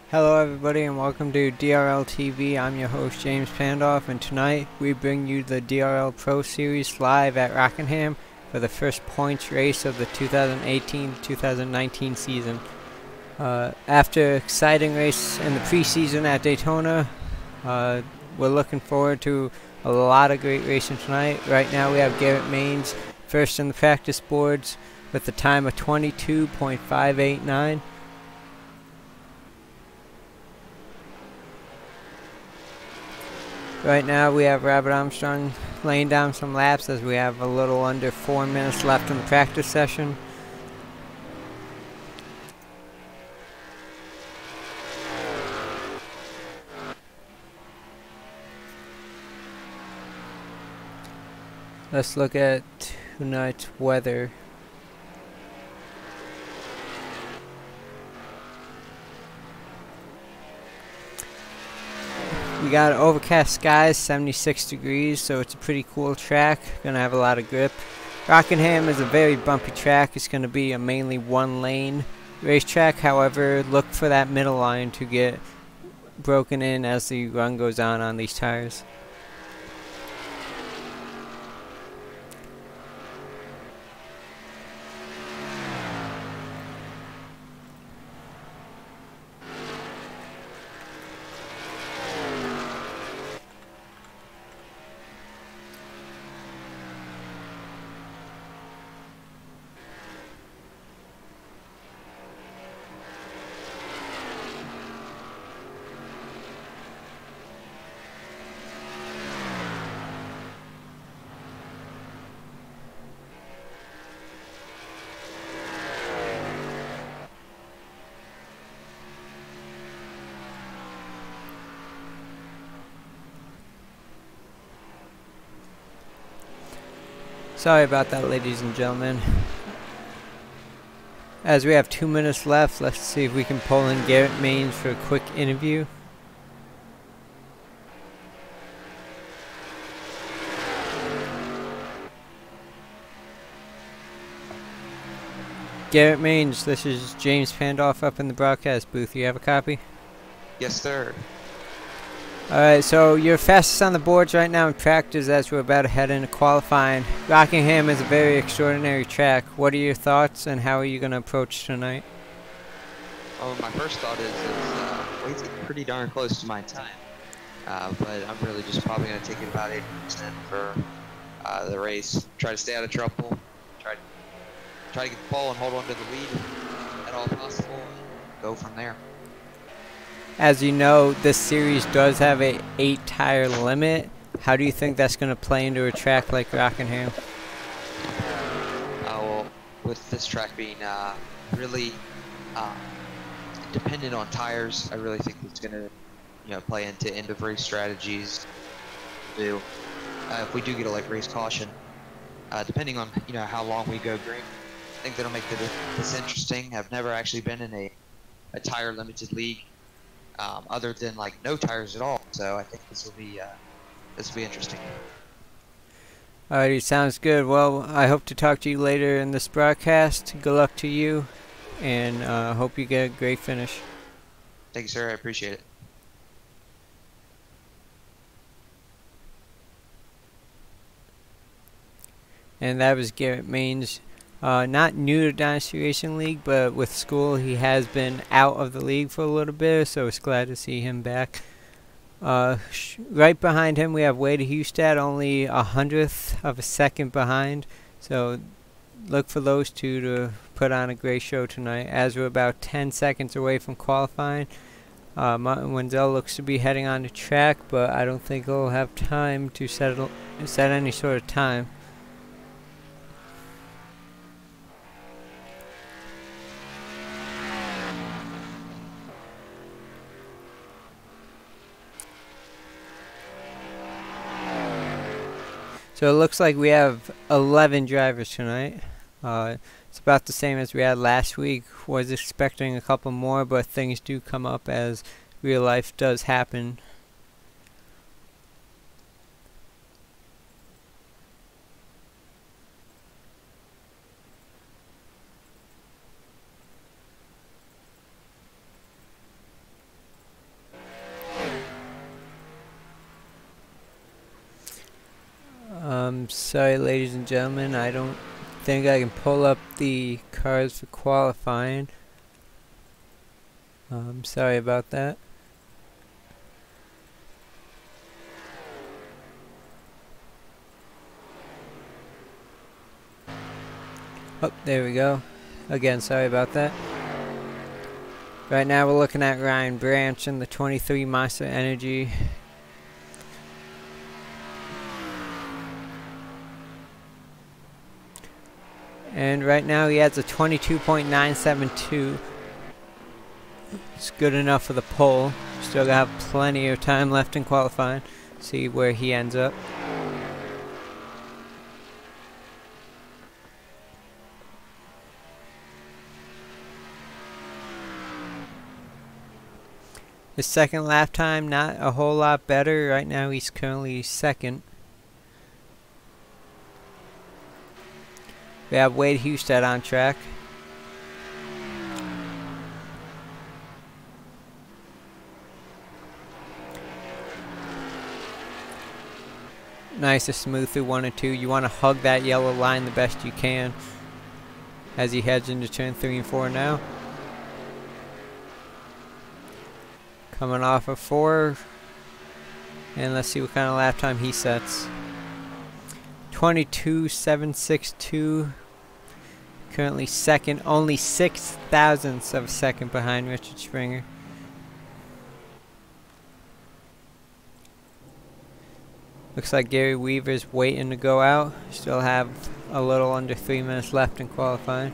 Hello everybody and welcome to DRL TV. I'm your host James Pandoff, and tonight we bring you the DRL Pro Series live at Rockingham for the first points race of the 2018-2019 season. After an exciting race in the preseason at Daytona, we're looking forward to a lot of great racing tonight. Right now we have Garrett Maines first in the practice boards with a time of 22.589. Right now we have Robert Armstrong laying down some laps as we have a little under 4 minutes left in the practice session. Let's look at tonight's weather. We got overcast skies, 76 degrees, so it's a pretty cool track. Gonna have a lot of grip. Rockingham is a very bumpy track. It's gonna be a mainly one lane racetrack. However, look for that middle line to get broken in as the run goes on these tires. Sorry about that, ladies and gentlemen. As we have 2 minutes left, let's see if we can pull in Garrett Maines for a quick interview. Garrett Maines, this is James Pandoff up in the broadcast booth. You have a copy? Yes, sir. Alright, so you're fastest on the boards right now in practice as we're about to head into qualifying. Rockingham is a very extraordinary track. What are your thoughts and how are you going to approach tonight? Oh, my first thought is it's pretty darn close to my time. But I'm really just probably going to take it about 80% for the race. Try to stay out of trouble. Try to get the pole and hold on to the lead at all possible and go from there. As you know, this series does have a 8-tire limit. How do you think that's going to play into a track like Rockingham? Well, with this track being really dependent on tires, I really think it's going to, play into end of race strategies. If we do get a race caution, depending on how long we go green, I think that'll make this interesting. I've never actually been in a tire limited league. Other than no tires at all, so I think this will be interesting. Alrighty, sounds good. Well, I hope to talk to you later in this broadcast. Good luck to you, and hope you get a great finish. Thank you, sir. I appreciate it. And that was Garrett Maines. Not new to Dynasty Racing League, but with school he has been out of the league for a little bit, so it's glad to see him back. Right behind him we have Wade Hustad, only 100th of a second behind, so look for those two to put on a great show tonight. As we're about 10 seconds away from qualifying, Martin Wenzel looks to be heading on the track, but I don't think he'll have time to set any sort of time. So it looks like we have 11 drivers tonight. It's about the same as we had last week. Was expecting a couple more, but things do come up as real life does happen. Sorry, ladies and gentlemen, I don't think I can pull up the cars for qualifying. Sorry about that. Oh, there we go. Again, sorry about that. Right now we're looking at Ryan Branch in the 23 Monster Energy. And right now he has a 22.972. It's good enough for the pole. Still got plenty of time left in qualifying. See where he ends up. His second lap time, not a whole lot better. Right now he's currently second. We have Wade Husted on track. Nice and smooth through 1 and 2. You want to hug that yellow line the best you can as he heads into turn 3 and 4 now. Coming off of 4. And let's see what kind of lap time he sets. 22.762. Currently second, only 6 thousandths of a second behind Richard Springer. Looks like Gary Weaver's waiting to go out. Still have a little under 3 minutes left in qualifying.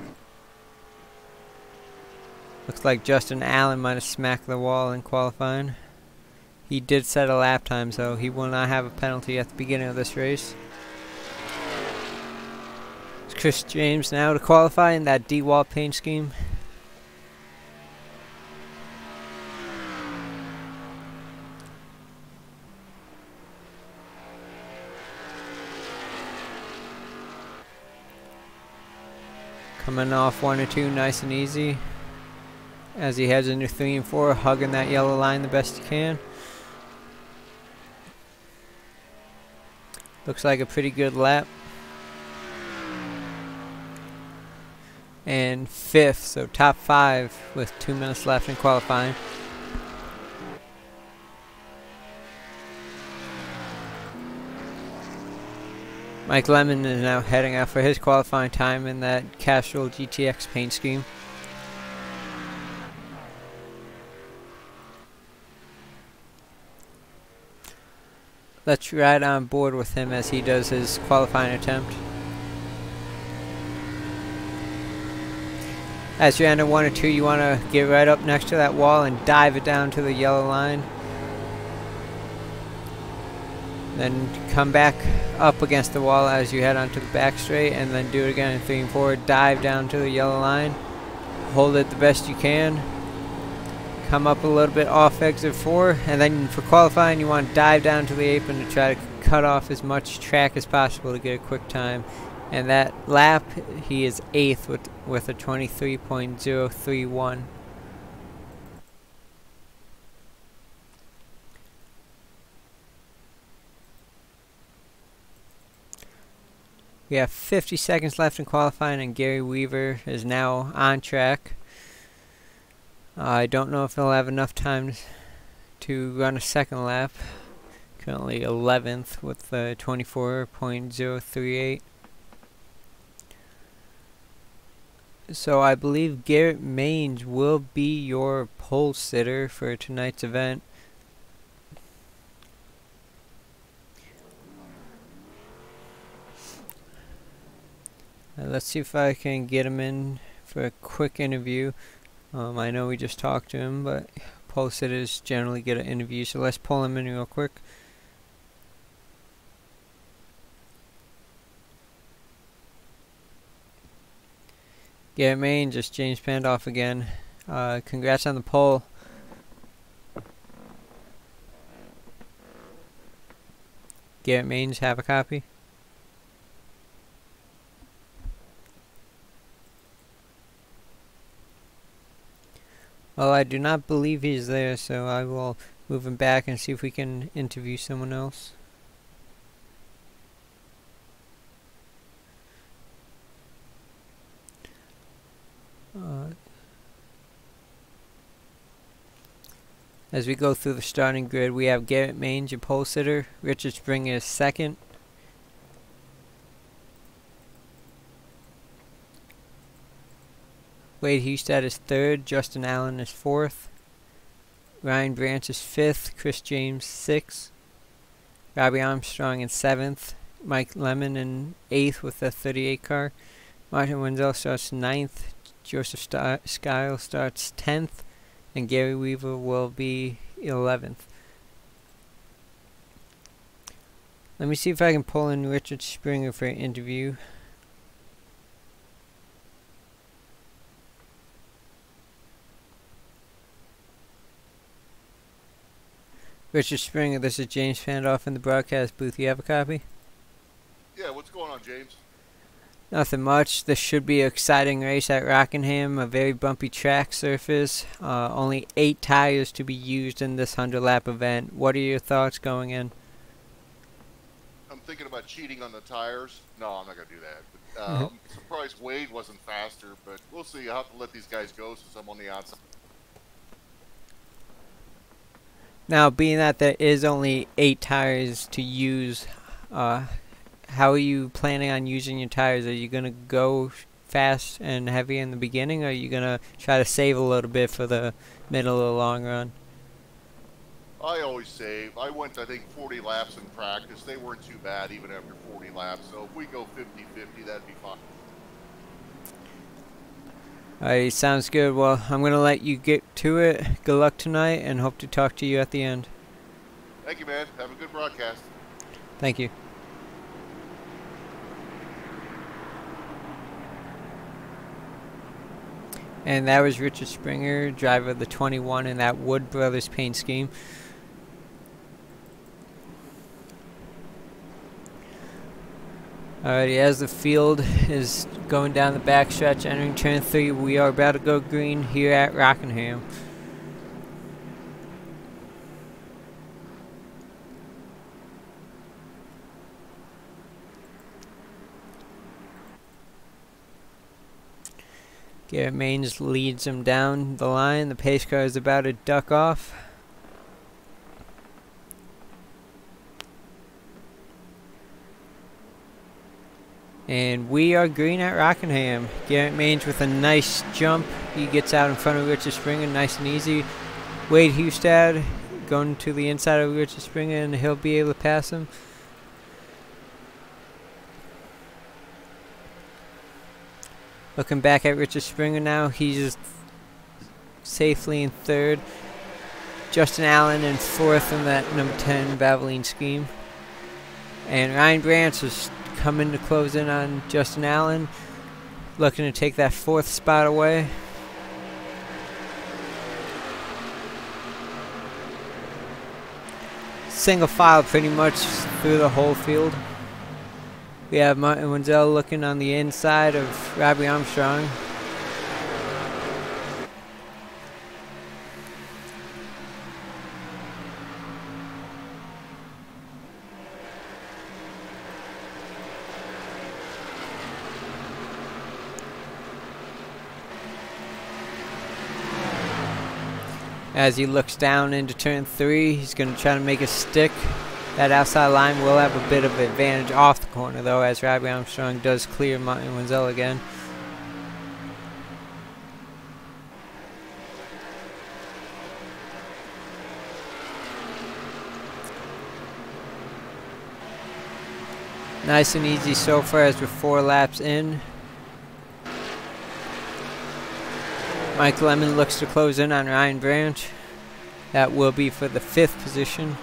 Looks like Justin Allen might have smacked the wall in qualifying. He did set a lap time, so he will not have a penalty at the beginning of this race. It's Chris James now to qualify in that D-wall paint scheme. Coming off 1 or 2 nice and easy. As he heads into 3 and 4, hugging that yellow line the best he can. Looks like a pretty good lap. And 5th, so top 5 with 2 minutes left in qualifying. Mike Lemon is now heading out for his qualifying time in that Castrol GTX paint scheme. Let's ride on board with him as he does his qualifying attempt. As you enter 1 or 2, you want to get right up next to that wall and dive it down to the yellow line. Then come back up against the wall as you head onto the back straight, and then do it again in 3 and 4. Dive down to the yellow line. Hold it the best you can. Come up a little bit off exit 4, and then for qualifying you want to dive down to the apron to try to cut off as much track as possible to get a quick time. And that lap he is 8th with a 23.031. We have 50 seconds left in qualifying, and Gary Weaver is now on track. I don't know if he'll have enough time to run a second lap. Currently 11th with 24.038. So I believe Garrett Maines will be your pole sitter for tonight's event. Let's see if I can get him in for a quick interview. I know we just talked to him, but pole sitters generally get an interview, so let's pull him in real quick. Garrett Maine, just James Pandoff again. Congrats on the pole. Garrett Maines, have a copy. Well, I do not believe he's there, so I will move him back and see if we can interview someone else. As we go through the starting grid, we have Garrett Mange, your pole sitter. Richard Springer is second. Wade Hustad is third. Justin Allen is fourth. Ryan Branch is fifth. Chris James sixth. Robbie Armstrong in seventh. Mike Lemon in eighth with the 38 car. Martin Wenzel starts ninth. Joseph Skyle starts 10th. And Gary Weaver will be 11th. Let me see if I can pull in Richard Springer for an interview. Richard Springer, this is James Fandoff in the broadcast booth. You have a copy? Yeah, what's going on, James? Nothing much. This should be an exciting race at Rockingham, a very bumpy track surface. Only 8 tires to be used in this 100-lap event. What are your thoughts going in? I'm thinking about cheating on the tires. No, I'm not going to do that. But, I'm surprised Wade wasn't faster, but we'll see. I'll have to let these guys go since I'm on the outside. Now, being that there is only 8 tires to use, how are you planning on using your tires? Are you going to go fast and heavy in the beginning, or are you going to try to save a little bit for the middle of the long run? I always save. I went, I think, 40 laps in practice. They weren't too bad even after 40 laps. So if we go 50-50, that'd be fine. Alright, sounds good. Well, I'm going to let you get to it. Good luck tonight, and hope to talk to you at the end. Thank you, man. Have a good broadcast. Thank you. And that was Richard Springer, driver of the 21 in that Wood Brothers paint scheme. Alrighty, as the field is going down the backstretch, entering turn 3, we are about to go green here at Rockingham. Garrett Mange leads him down the line. The pace car is about to duck off. And we are green at Rockingham. Garrett Mange with a nice jump. He gets out in front of Richard Springer, nice and easy. Wade Hustad going to the inside of Richard Springer, and he'll be able to pass him. Looking back at Richard Springer now, he's just safely in third. Justin Allen in fourth in that number 10 Valvoline scheme. And Ryan Branch is coming to close in on Justin Allen, looking to take that 4th spot away. Single file pretty much through the whole field. We have Martin Wenzel looking on the inside of Robbie Armstrong. As he looks down into turn 3, he's going to try to make a stick. That outside line will have a bit of advantage off the corner, though, as Robbie Armstrong does clear Martin Wenzel again. Nice and easy so far as we're 4 laps in. Mike Lemon looks to close in on Ryan Branch. That will be for the 5th position.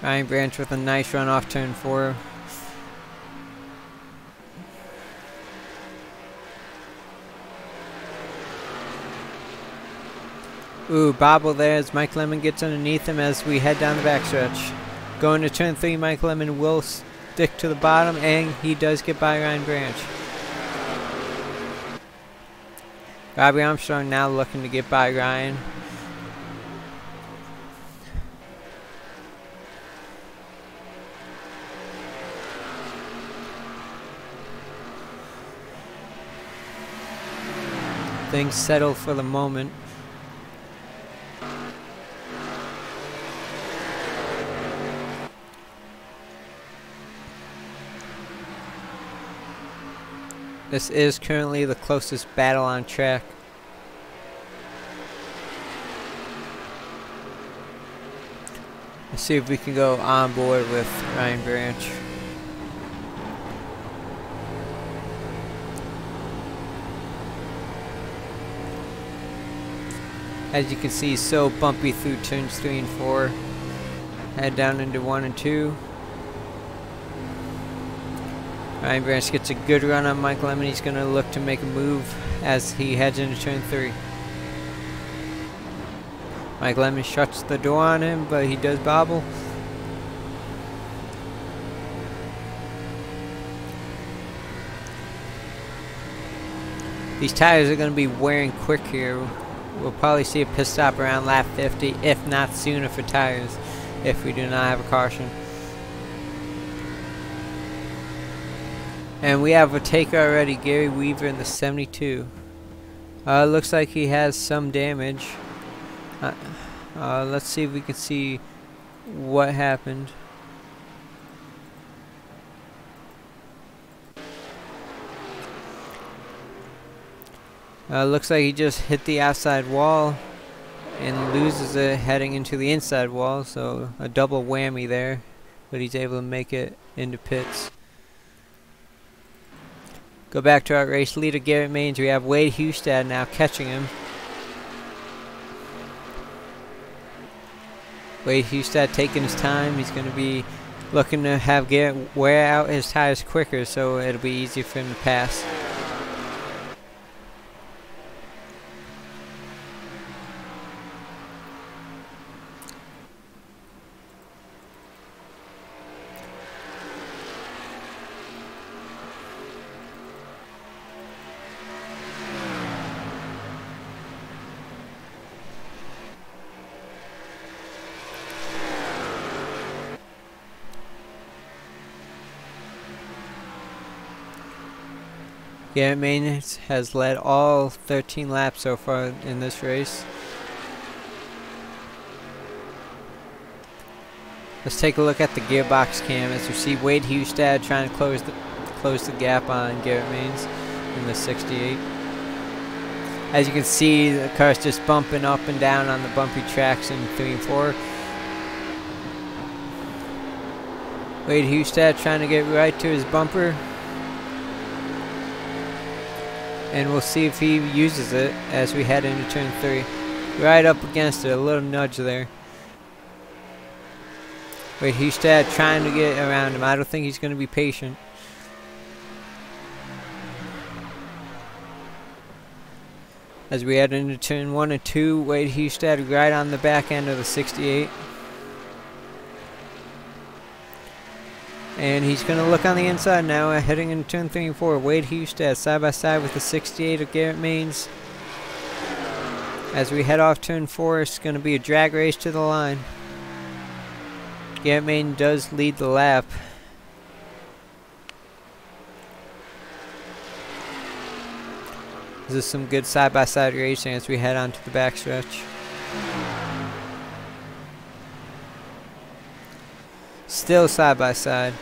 Ryan Branch with a nice run off turn 4. Ooh, bobble there as Mike Lemon gets underneath him as we head down the backstretch. Going to turn 3, Mike Lemon will stick to the bottom, and he does get by Ryan Branch. Robbie Armstrong now looking to get by Ryan. Things settle for the moment. This is currently the closest battle on track. Let's see if we can go on board with Ryan Branch. As you can see, so bumpy through turns 3 and 4. Head down into 1 and 2. Ryan Branch gets a good run on Mike Lemon. He's going to look to make a move as he heads into turn 3. Mike Lemon shuts the door on him, but he does bobble. These tires are going to be wearing quick here. We'll probably see a pit stop around lap 50, if not sooner for tires, if we do not have a caution. And we have a taker already, Gary Weaver in the 72. Looks like he has some damage. Let's see if we can see what happened. Looks like he just hit the outside wall and loses it heading into the inside wall, so a double whammy there, but he's able to make it into pits. Go back to our race leader, Garrett Maines. We have Wade Hustad now catching him. Wade Hustad taking his time. He's going to be looking to have Garrett wear out his tires quicker, so it'll be easier for him to pass. Garrett Maines has led all 13 laps so far in this race. Let's take a look at the gearbox cam as we see Wade Hustad trying to close the gap on Garrett Maines in the 68. As you can see, the car's just bumping up and down on the bumpy tracks in 3 and 4. Wade Hustad trying to get right to his bumper. And we'll see if he uses it as we head into turn 3. Right up against it, a little nudge there. Wade Hustad trying to get around him. I don't think he's going to be patient. As we head into turn 1 and 2, Wade Hustad right on the back end of the 68. And he's going to look on the inside now, heading into turn 3 and 4. Wade Hustad side by side with the 68 of Garrett Maines. As we head off turn 4, it's going to be a drag race to the line. Garrett Maines does lead the lap. This is some good side by side racing as we head on to the backstretch. Still side by side.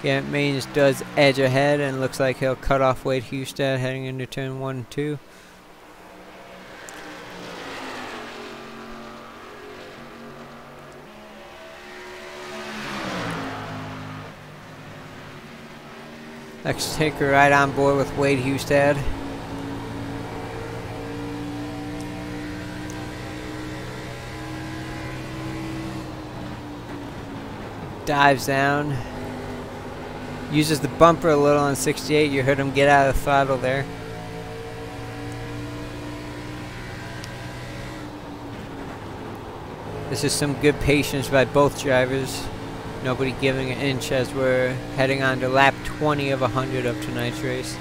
Garrett Maines does edge ahead and looks like he'll cut off Wade Hustad heading into turn 1 and 2. Let's take her right on board with Wade Hustad. Dives down. Uses the bumper a little on 68. You heard him get out of the throttle there. This is some good patience by both drivers. Nobody giving an inch as we're heading on to lap 20 of 100 of tonight's race.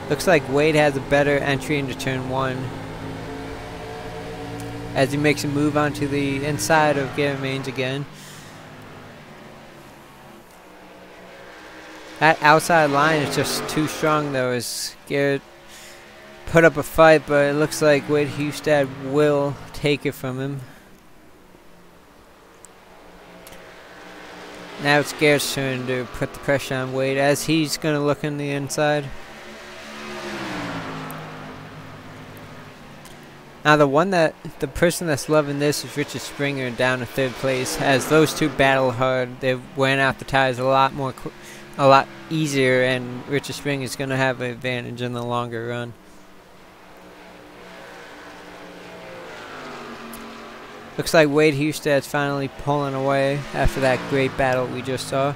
Looks like Wade has a better entry into turn 1 as he makes a move onto the inside of Garrett Maines again. That outside line is just too strong though, as Garrett put up a fight, but it looks like Wade Hustad will take it from him. Now it's Garrett's turn to put the pressure on Wade as he's going to look on the inside. Now the person that's loving this is Richard Springer down in 3rd place, as those two battle hard. They're wearing out the tires a lot easier, and Richard Springer is going to have an advantage in the longer run. Looks like Wade Hustad's finally pulling away after that great battle we just saw.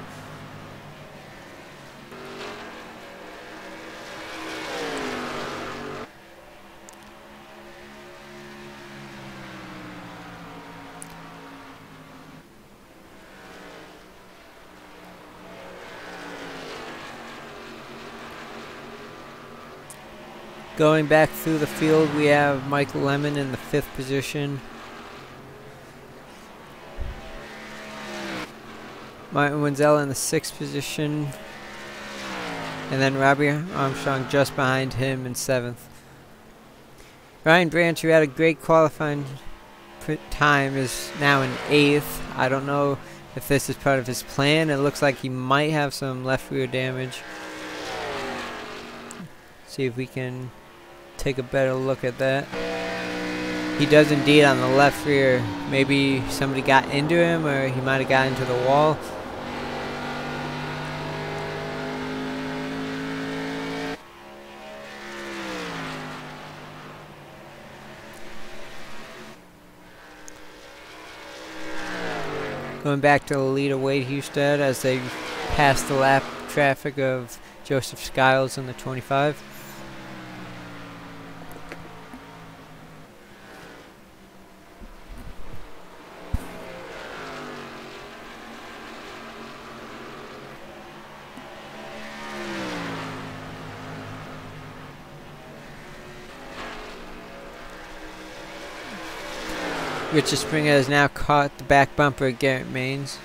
Going back through the field, we have Michael Lemon in the 5th position. Martin Wenzel in the 6th position. And then Robbie Armstrong just behind him in 7th. Ryan Branch, who had a great qualifying time, is now in 8th. I don't know if this is part of his plan. It looks like he might have some left rear damage. See if we can take a better look at that. He does indeed on the left rear. Maybe somebody got into him, or he might have got into the wall. Going back to the lead of Wade Hustad as they pass the lap traffic of Joseph Skiles in the 25. Richard Springer has now caught the back bumper of Garrett Maines.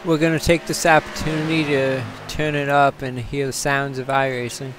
We're going to take this opportunity to turn it up and hear the sounds of iRacing.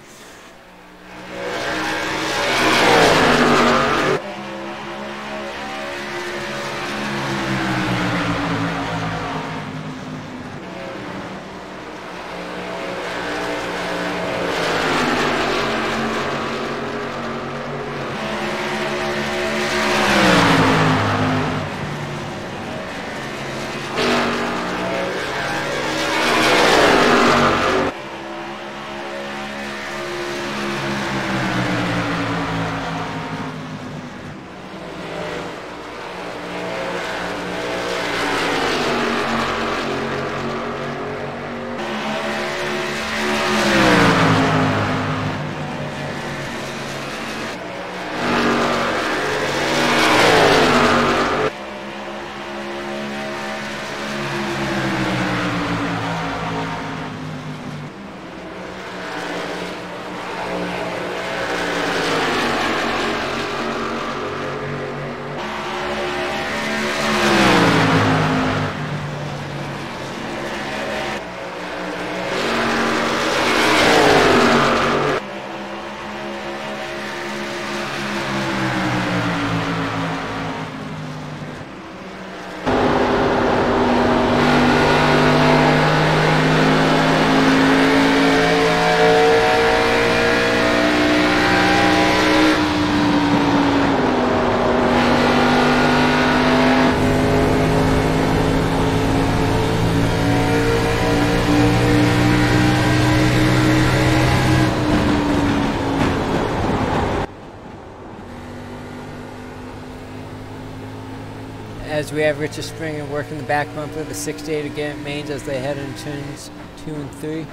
As we have Richard Springer working the back bumper of the 68 of Garrett Maines as they head in turns 2 and 3.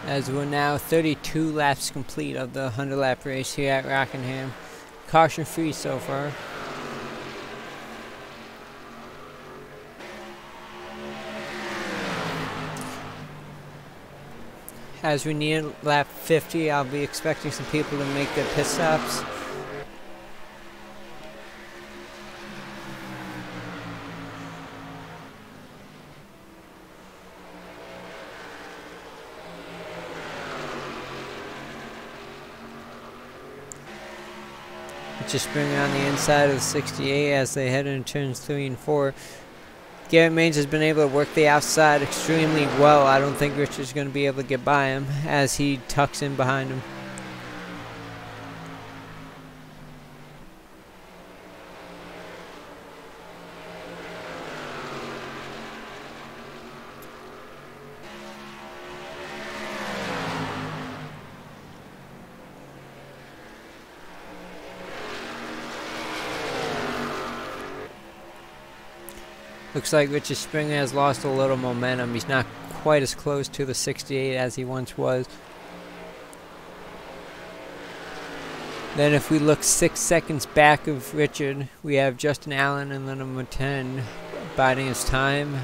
As we're now 32 laps complete of the 100 lap race here at Rockingham. Caution free so far. As we near lap 50, I'll be expecting some people to make their pit stops. Just bringing on the inside of the 68 as they head into turns 3 and 4. Garrett Maines has been able to work the outside extremely well. I don't think Richard's going to be able to get by him as he tucks in behind him. Looks like Richard Springer has lost a little momentum. He's not quite as close to the 68 as he once was. Then if we look 6 seconds back of Richard, we have Justin Allen in the number 10, biding his time,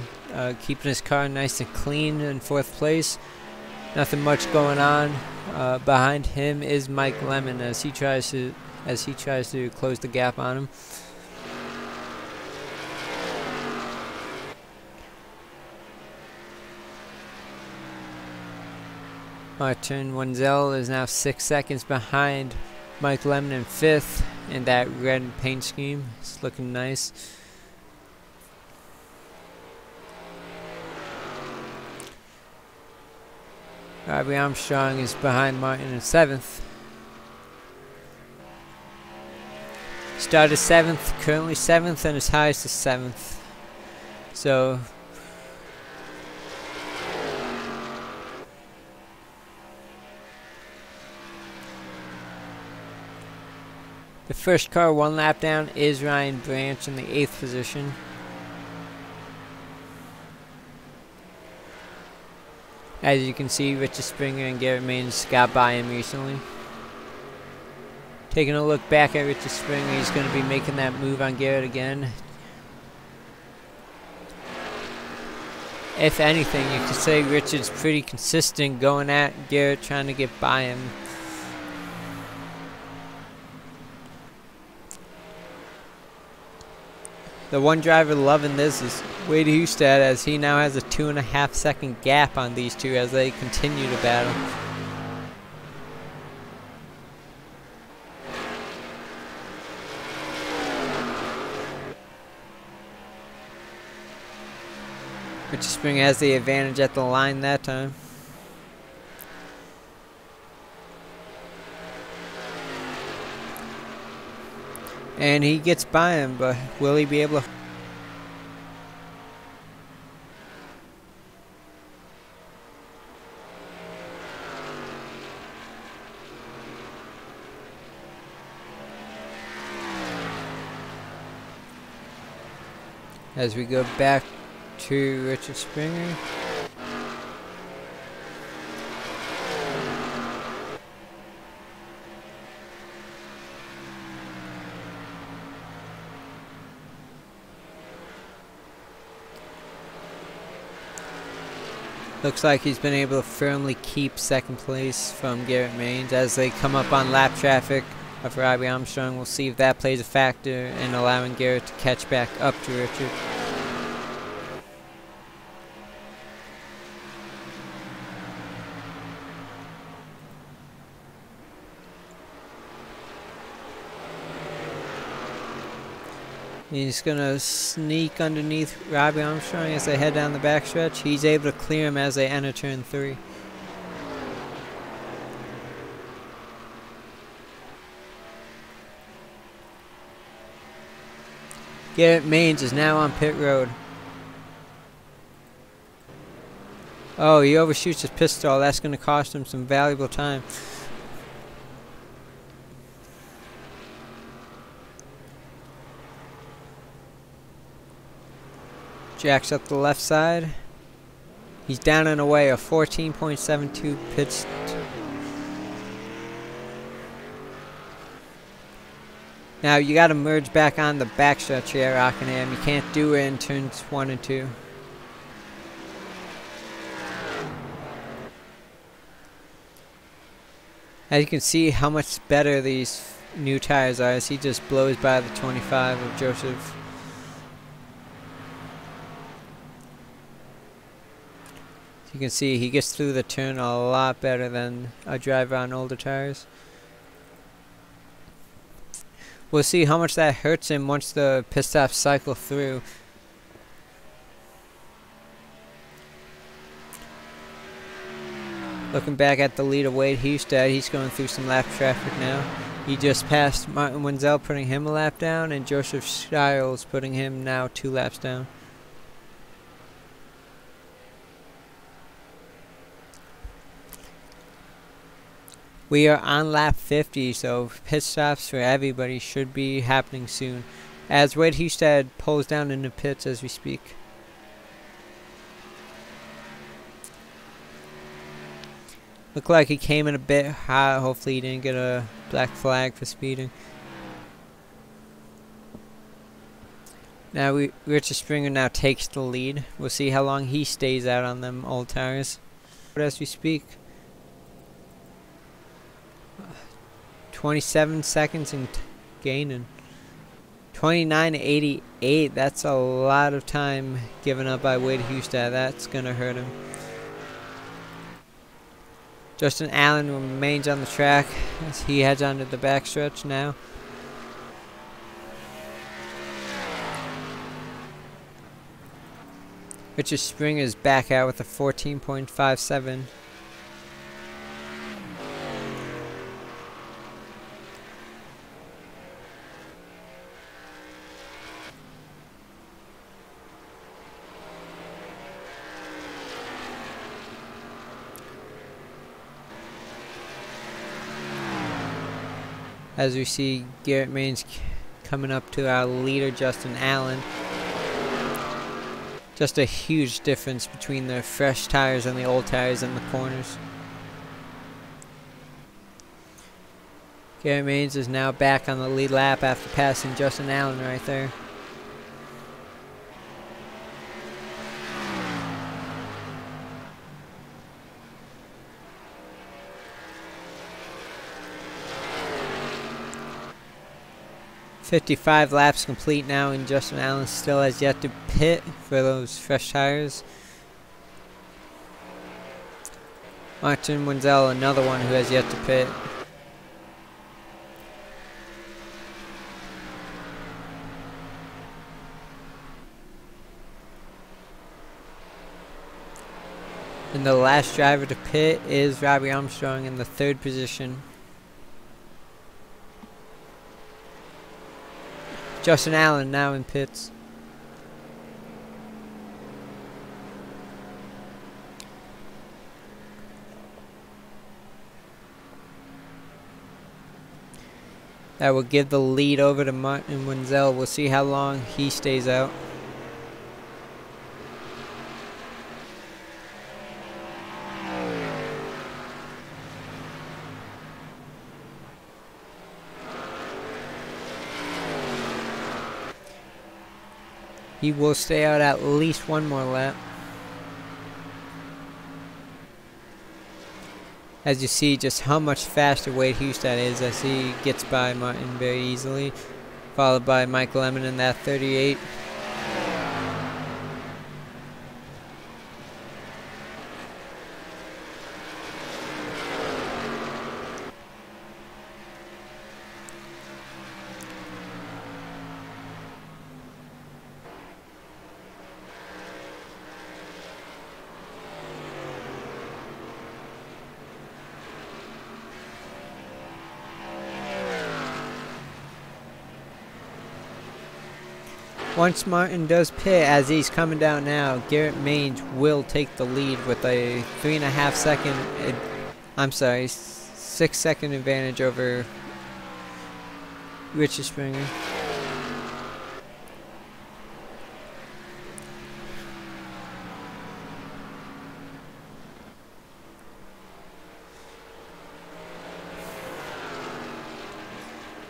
keeping his car nice and clean in 4th place. Nothing much going on. Behind him is Mike Lemon as he tries to close the gap on him. Martin Wenzel is now 6 seconds behind Mike Lemon in 5th in that red paint scheme. It's looking nice. Robbie Armstrong is behind Martin in 7th. Started 7th, currently 7th, and as high as the 7th. So the first car 1 lap down is Ryan Branch in the 8th position. As you can see, Richard Springer and Garrett Maines got by him recently. Taking a look back at Richard Springer, he's going to be making that move on Garrett again. If anything, you could say Richard's pretty consistent going at Garrett, trying to get by him. The one driver loving this is Wade Hustad, as he now has a 2.5 second gap on these two as they continue to battle. Richard Springer has the advantage at the line that time. And he gets by him, but will he be able to? As we go back to Richard Springer. Looks like he's been able to firmly keep 2nd place from Garrett Maines as they come up on lap traffic of Robbie Armstrong. We'll see if that plays a factor in allowing Garrett to catch back up to Richard. He's going to sneak underneath Robbie Armstrong as they head down the backstretch. He's able to clear him as they enter turn 3. Garrett Maines is now on pit road. Oh, he overshoots his pit stall. That's going to cost him some valuable time. Jacks up the left side. He's down and away, a 14.72 pit. Now you got to merge back on the backstretch here, Rockingham. You can't do it in turns 1 and 2. As you can see how much better these new tires are as he just blows by the 25 of Joseph. As you can see, he gets through the turn a lot better than a driver on older tires. We'll see how much that hurts him once the pit stops cycle through. Looking back at the lead of Wade Hustad, he's going through some lap traffic now. He just passed Martin Wenzel, putting him a lap down, and Joseph Stiles putting him now 2 laps down. We are on lap 50, so pit stops for everybody should be happening soon, as Wade Hustad pulls down into pits as we speak. Looked like he came in a bit hot. Hopefully he didn't get a black flag for speeding. Now Richard Springer now takes the lead. We'll see how long he stays out on them old tires. But as we speak, 27 seconds and gaining. 29.88. That's a lot of time given up by Wade Hustad. That's gonna hurt him. Justin Allen remains on the track as he heads onto the backstretch now. Richard Springer is back out with a 14.57. As we see Garrett Maines coming up to our leader, Justin Allen. Just a huge difference between the fresh tires and the old tires in the corners. Garrett Maines is now back on the lead lap after passing Justin Allen right there. "55 laps complete now, and Justin Allen still has yet to pit for those fresh tires. Martin Wenzel, another one who has yet to pit. And the last driver to pit is Robbie Armstrong in the 3rd position. Justin Allen now in pits. That will give the lead over to Martin Wenzel. We'll see how long he stays out. He will stay out at least one more lap. As you see just how much faster Wade Hustad is as he gets by Martin very easily. Followed by Mike Lemon in that 38. Once Martin does pit, as he's coming down now, Garrett Mange will take the lead with a 3.5 second, I'm sorry, 6 second advantage over Richard Springer.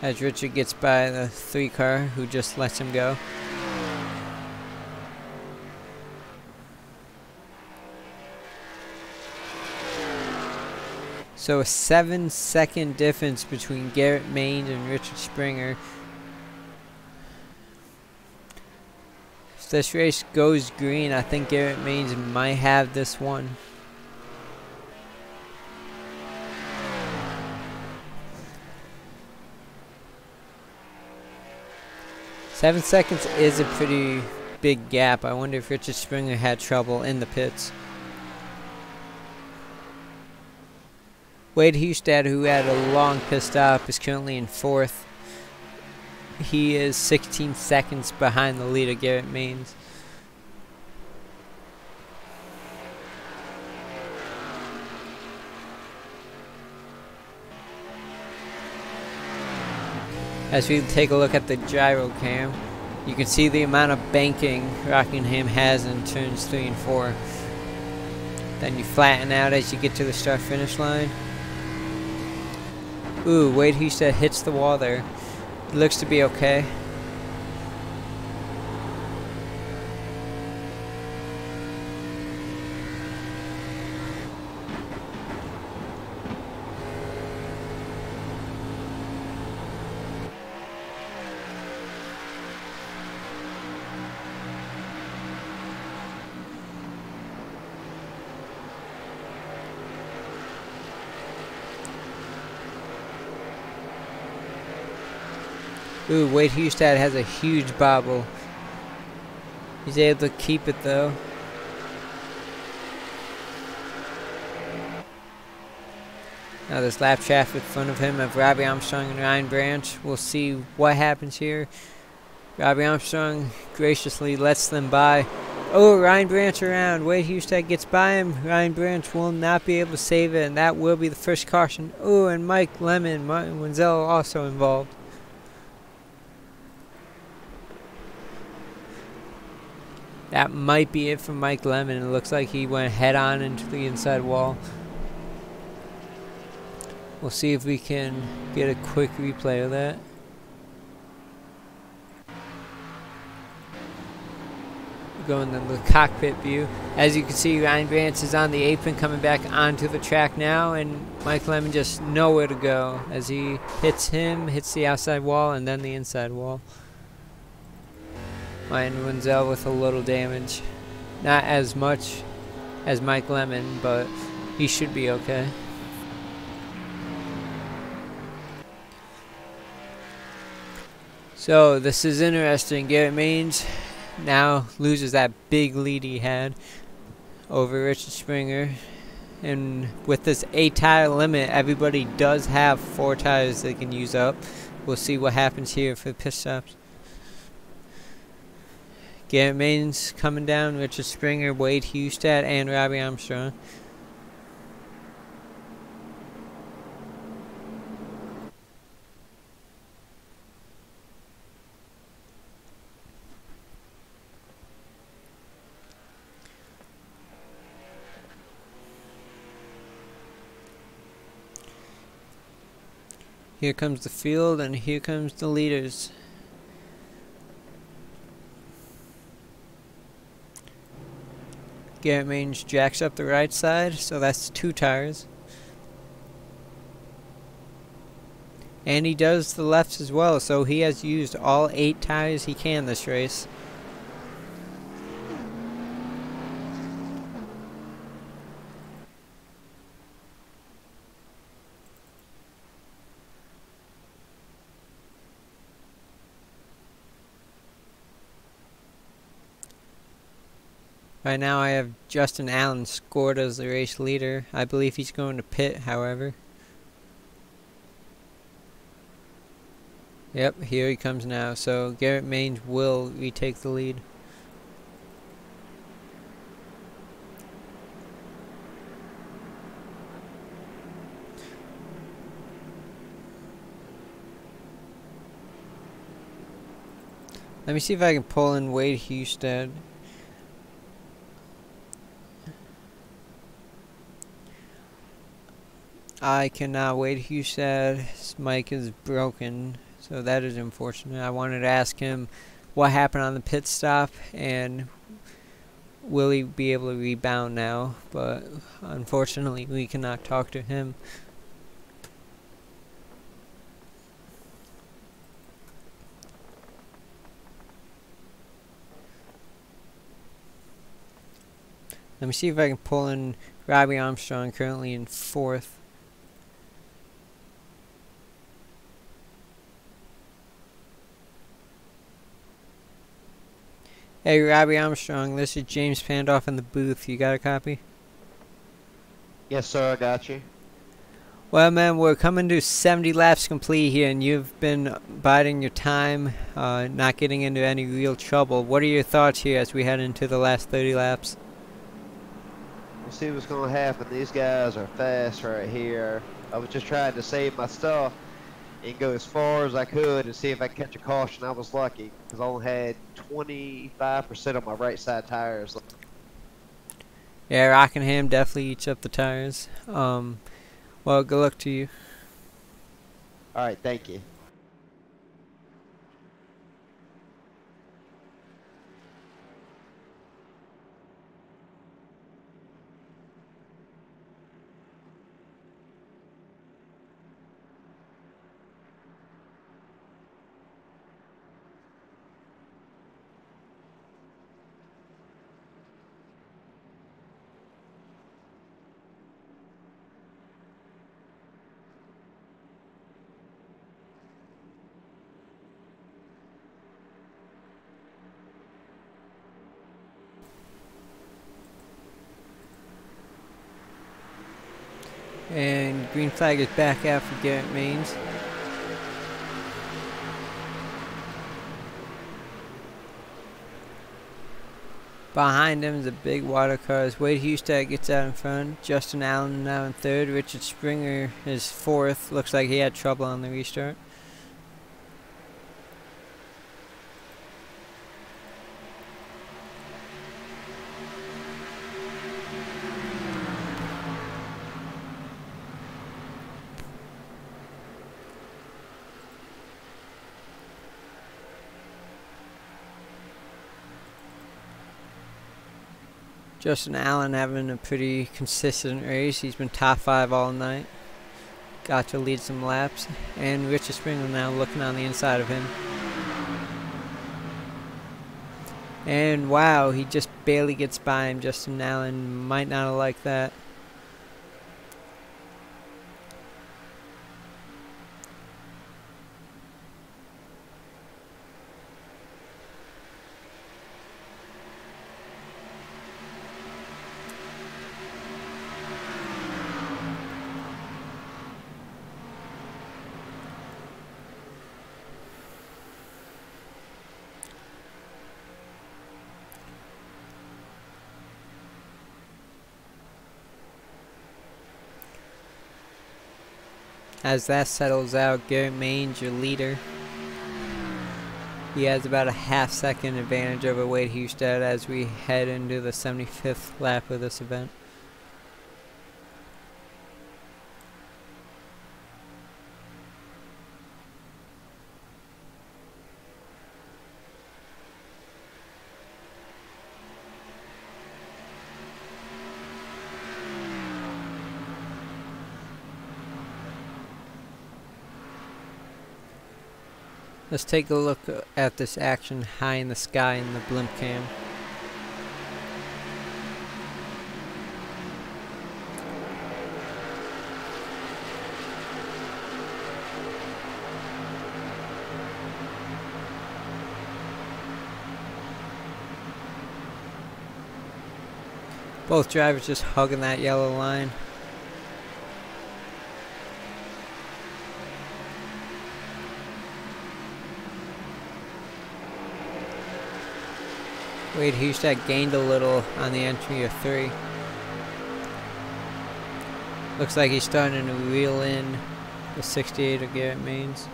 As Richard gets by the 3 car who just lets him go. So a 7 second difference between Garrett Mange and Richard Springer. If this race goes green, I think Garrett Mange might have this one. Seven seconds is a pretty big gap. I wonder if Richard Springer had trouble in the pits. Wade Hustad, who had a long pit stop, is currently in 4th. He is 16 seconds behind the leader, Garrett Mange. As we take a look at the gyro cam, you can see the amount of banking Rockingham has in turns 3 and 4. Then you flatten out as you get to the start-finish line. Ooh, Wade Hustad hits the wall there. It looks to be okay. Ooh, Wade Hustad has a huge bobble. He's able to keep it though. Now there's lap traffic in front of him of Robbie Armstrong and Ryan Branch. We'll see what happens here. Robbie Armstrong graciously lets them by. Oh, Ryan Branch around. Wade Hustad gets by him. Ryan Branch will not be able to save it, and that will be the first caution. Oh, and Mike Lemon, Martin Wenzel also involved. That might be it for Mike Lemon. It looks like he went head on into the inside wall. We'll see if we can get a quick replay of that. Going to the cockpit view. As you can see, Ryan Branch is on the apron coming back onto the track now, and Mike Lemon just nowhere to go as he hits the outside wall and then the inside wall. Martin Wenzel with a little damage. Not as much as Mike Lemon, but he should be okay. So this is interesting. Garrett Mange now loses that big lead he had over Richard Springer. And with this 8-tire limit, everybody does have 4 tires they can use up. We'll see what happens here for the pit stops. Garrett Mange coming down, Richard Springer, Wade Hustad, and Robbie Armstrong. Here comes the field, and here comes the leaders. Garrett Mange jacks up the right side, so that's 2 tires. And he does the lefts as well, so he has used all 8 tires he can this race. Right now I have Justin Allen scored as the race leader. I believe he's going to pit, however. Yep, here he comes now. So Garrett Mange will retake the lead. Let me see if I can pull in Wade Husted. I cannot. Wade Husted's mic is broken, so that is unfortunate. I wanted to ask him what happened on the pit stop and will he be able to rebound now, but unfortunately we cannot talk to him. Let me see if I can pull in Robbie Armstrong, currently in 4th. Hey Robbie Armstrong, this is James Pandoff in the booth. You got a copy? Yes, sir, I got you. Well, man, we're coming to 70 laps complete here, and you've been biding your time, not getting into any real trouble. What are your thoughts here as we head into the last 30 laps? We'll see what's going to happen. These guys are fast right here. I was just trying to save my stuff and go as far as I could and see if I could catch a caution. I was lucky because I only had 25% of my right side tires. Yeah, Rockingham definitely eats up the tires. Well, good luck to you. All right, thank you. And green flag is back out for Garrett Mange. Behind him is a big water car as Wade Husted gets out in front. Justin Allen now in 3rd. Richard Springer is 4th. Looks like he had trouble on the restart. Justin Allen having a pretty consistent race. He's been top 5 all night. Got to lead some laps. And Richard Springer now looking on the inside of him. And wow, he just barely gets by him. Justin Allen might not have liked that. As that settles out, Garrett Mange, your leader. He has about a half-second advantage over Wade Husted as we head into the 75th lap of this event. Let's take a look at this action high in the sky in the blimp cam. Both drivers just hugging that yellow line. Wade Hustad gained a little on the entry of 3. Looks like he's starting to reel in the 68 of Garrett Maines.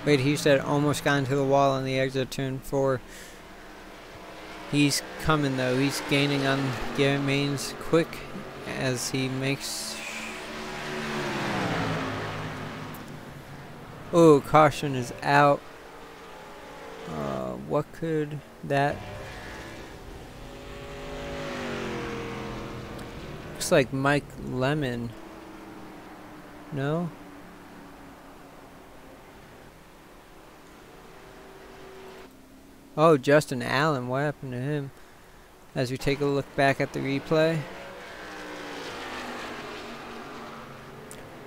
Wade Hustad almost got into the wall on the exit turn 4. He's coming though. He's gaining on Garrett Maines quick as he makes. Oh, caution is out. What could that? Looks like Mike Lemon. No? Oh, Justin Allen, what happened to him? As we take a look back at the replay.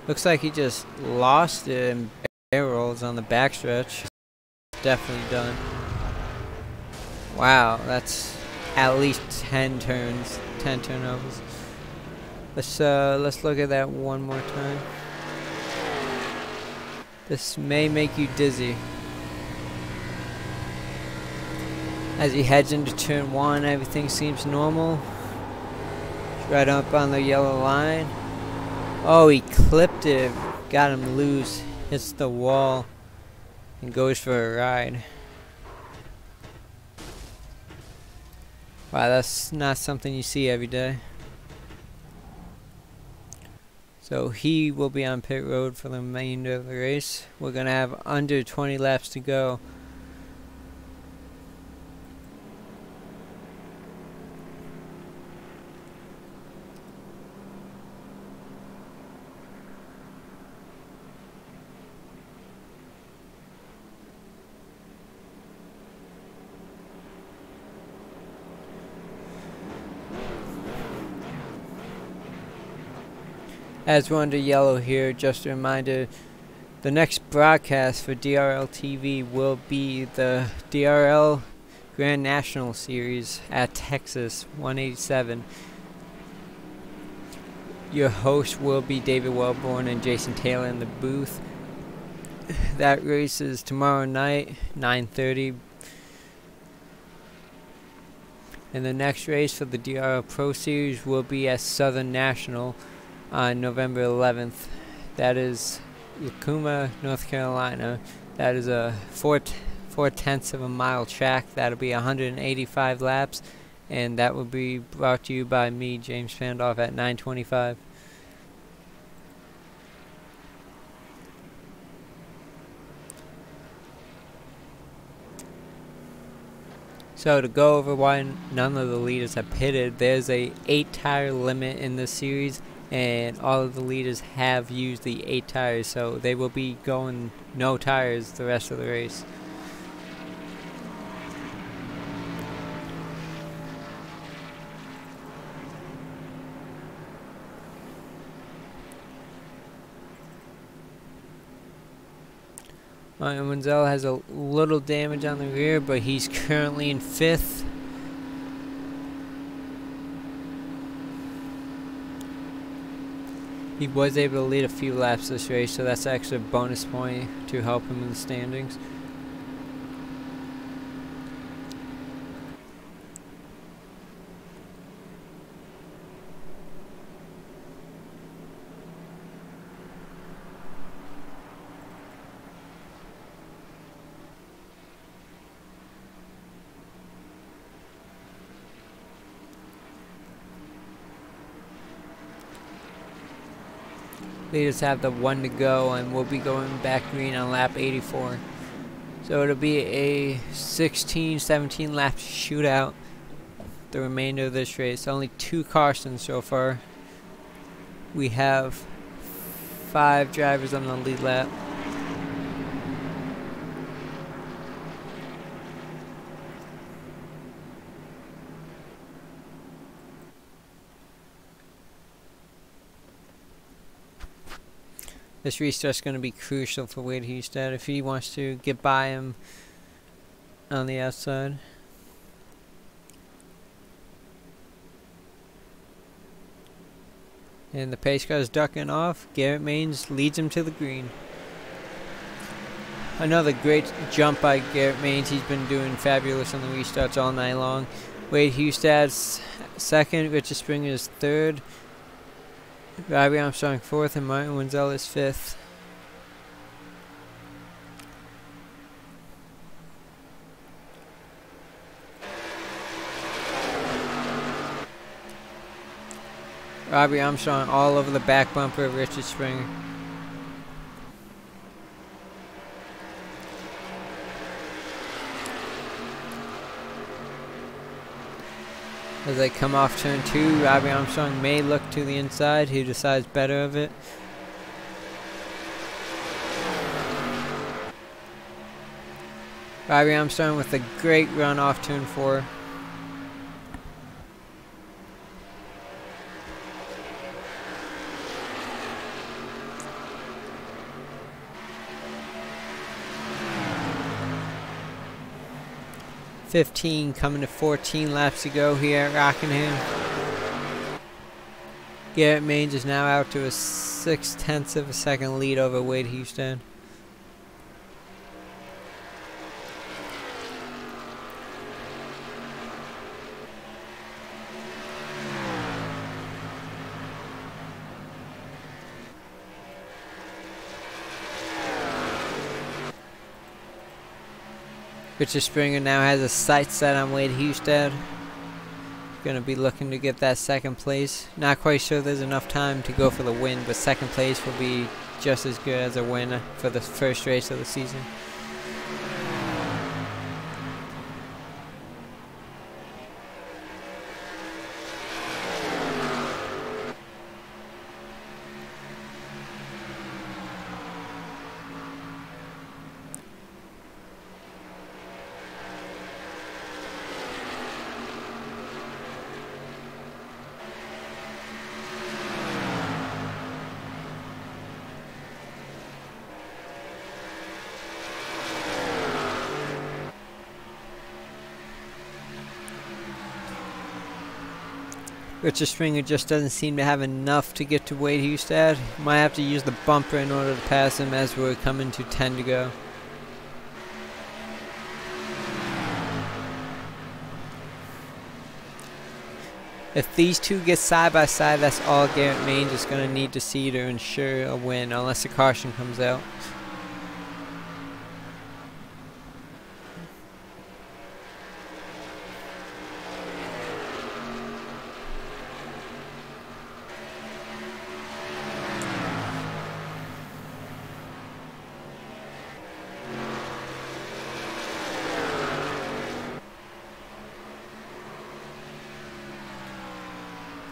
Looks like he just lost it in barrels on the backstretch. Definitely done. Wow, that's at least 10 turns, 10 turnovers. Let's look at that one more time. This may make you dizzy. As he heads into turn 1, everything seems normal. Right up on the yellow line. Oh, he clipped it. Got him loose. Hits the wall. And goes for a ride. Wow, that's not something you see every day. So he will be on pit road for the remainder of the race. We're going to have under 20 laps to go. As we're under yellow here, just a reminder, the next broadcast for DRL TV will be the DRL Grand National Series at Texas 187. Your hosts will be David Wellborn and Jason Taylor in the booth. That race is tomorrow night, 9:30. And the next race for the DRL Pro Series will be at Southern National on November 11th. That is Yakima, North Carolina. That is a 4/10 of a mile track. That'll be 185 laps, and that will be brought to you by me, James Fandoff, at 9:25. So to go over why none of the leaders have pitted, there's a 8-tire limit in this series, and all of the leaders have used the 8 tires, so they will be going no tires the rest of the race. Wenzel has a little damage on the rear, but he's currently in 5th. He was able to lead a few laps this race, so that's actually a bonus point to help him in the standings. Leaders have the 1 to go, and we'll be going back green on lap 84. So it'll be a 16-17 lap shootout the remainder of this race. Only 2 cautions so far. We have 5 drivers on the lead lap. This restart's going to be crucial for Wade Hustad if he wants to get by him on the outside. And the pace car is ducking off. Garrett Maines leads him to the green. Another great jump by Garrett Maines. He's been doing fabulous on the restarts all night long. Wade Hustad's second. Richard Springer's third. Robbie Armstrong fourth. And Martin Wenzel is fifth. Robbie Armstrong all over the back bumper of Richard Springer. As they come off turn 2, Robbie Armstrong may look to the inside. He decides better of it. Robbie Armstrong with a great run off turn 4. Coming to 14 laps to go here at Rockingham. Garrett Maines is now out to a 0.6 of a second lead over Wade Hustad. Richard Springer now has a sight set on Wade Hustad. Gonna be looking to get that second place. Not quite sure there's enough time to go for the win, but second place will be just as good as a win for the first race of the season. Richard Springer just doesn't seem to have enough to get to Wade Hustad. Might have to use the bumper in order to pass him as we're coming to 10 to go. If these two get side by side, that's all Garrett Maines is going to need to see to ensure a win, unless a caution comes out.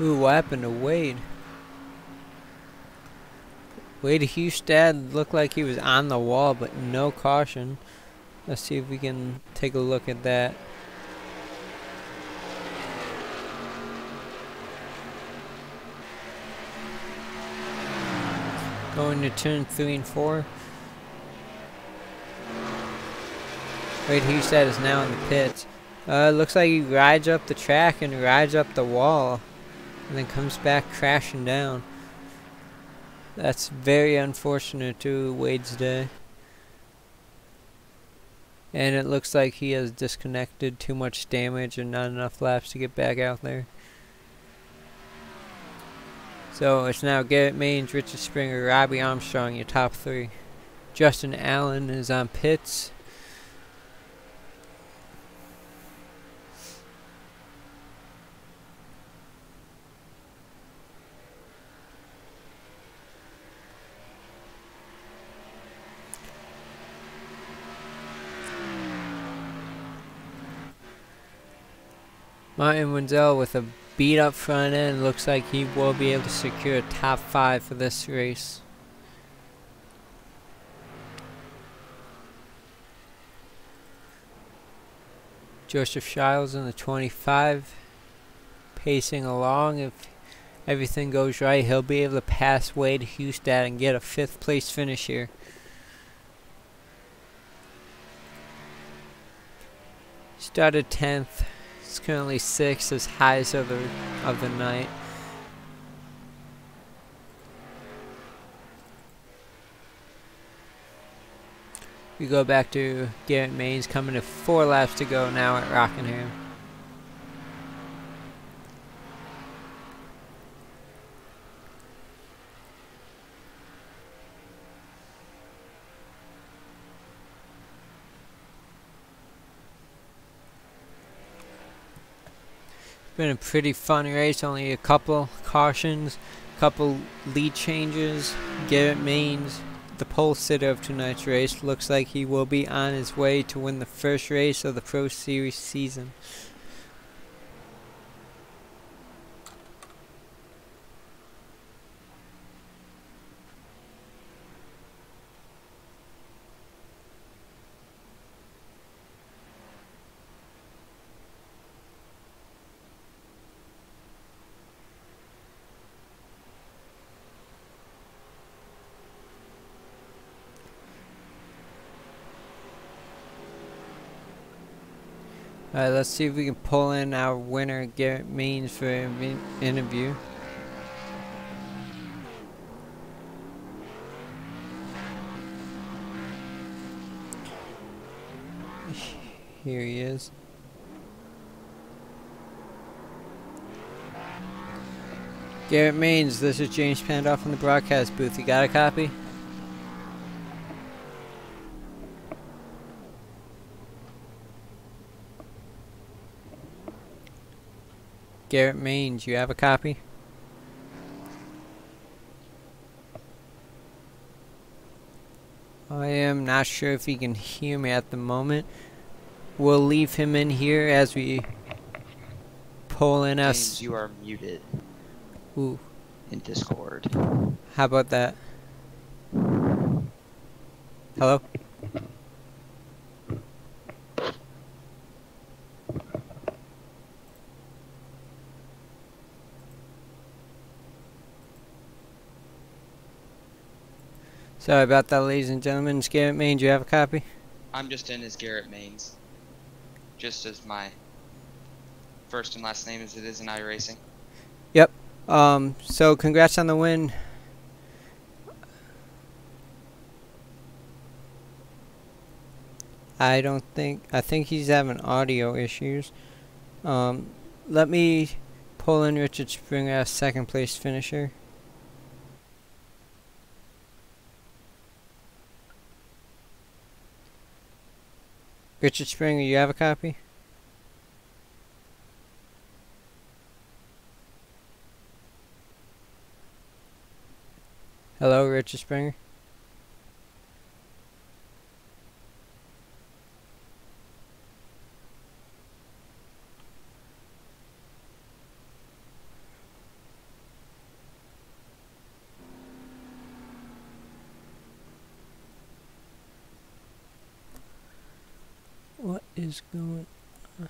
Ooh, what happened to Wade? Wade Hustad looked like he was on the wall, but no caution. Let's see if we can take a look at that. Going to turn 3 and 4. Wade Hustad is now in the pits. Looks like he rides up the track and rides up the wall, and then comes back crashing down. That's very unfortunate to Wade's day. And it looks like he has disconnected, too much damage and not enough laps to get back out there. So it's now Garrett Maines, Richard Springer, Robbie Armstrong, your top 3. Justin Allen is on pits. Martin Wenzel with a beat up front end. Looks like he will be able to secure a top 5 for this race. Joseph Shiles in the 25, pacing along. If everything goes right, he'll be able to pass Wade Hustad and get a 5th place finish here. Started 10th. It's currently 6th, as highest of the night. We go back to Garrett Maines coming to 4 laps to go now at Rockingham. Been a pretty fun race, only a couple cautions, couple lead changes. Garrett Maines, the pole sitter of tonight's race, looks like he will be on his way to win the first race of the Pro Series season. Alright, let's see if we can pull in our winner, Garrett Maines, for an interview. Here he is. Garrett Maines, this is James Pandoff from the broadcast booth. You got a copy? Garrett Maines, you have a copy? I am not sure if he can hear me at the moment. We'll leave him in here as we pull in us. James, you are muted. Ooh. In Discord. How about that? Hello? Sorry about that, ladies and gentlemen. Garrett Maines, do you have a copy? I'm just in as Garrett Maines. Just as my first and last name as it is in iRacing. Yep. So congrats on the win. I think he's having audio issues. Let me pull in Richard Springer as second place finisher. Richard Springer, you have a copy? Hello, Richard Springer? What is going on?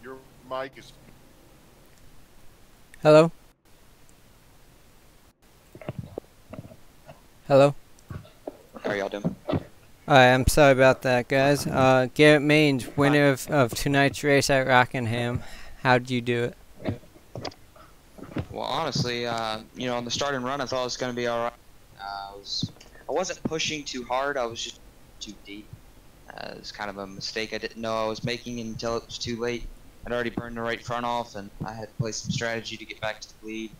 Your mic is. Hello? Hello? How are y'all doing? I'm sorry about that, guys. Garrett Maines, winner of tonight's race at Rockingham. How'd you do it? Well, honestly, you know, on the start and run, I thought it was going to be all right. I wasn't pushing too hard. I was just too deep. It was kind of a mistake I didn't know I was making until it was too late. I'd already burned the right front off, and I had to play some strategy to get back to the lead.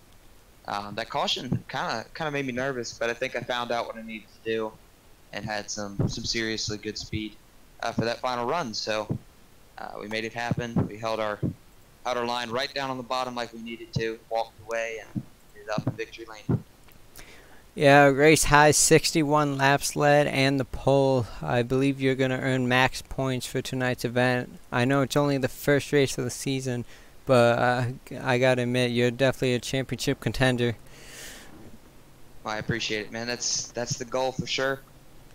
That caution kind of made me nervous, but I think I found out what I needed to do, and had some seriously good speed for that final run. So we made it happen. We held our line right down on the bottom like we needed to, walked away, and ended up in victory lane. Yeah, race high 61 laps led and the pole. I believe you're going to earn max points for tonight's event. I know it's only the first race of the season, but I got to admit, you're definitely a championship contender. Well, I appreciate it, man. That's the goal for sure.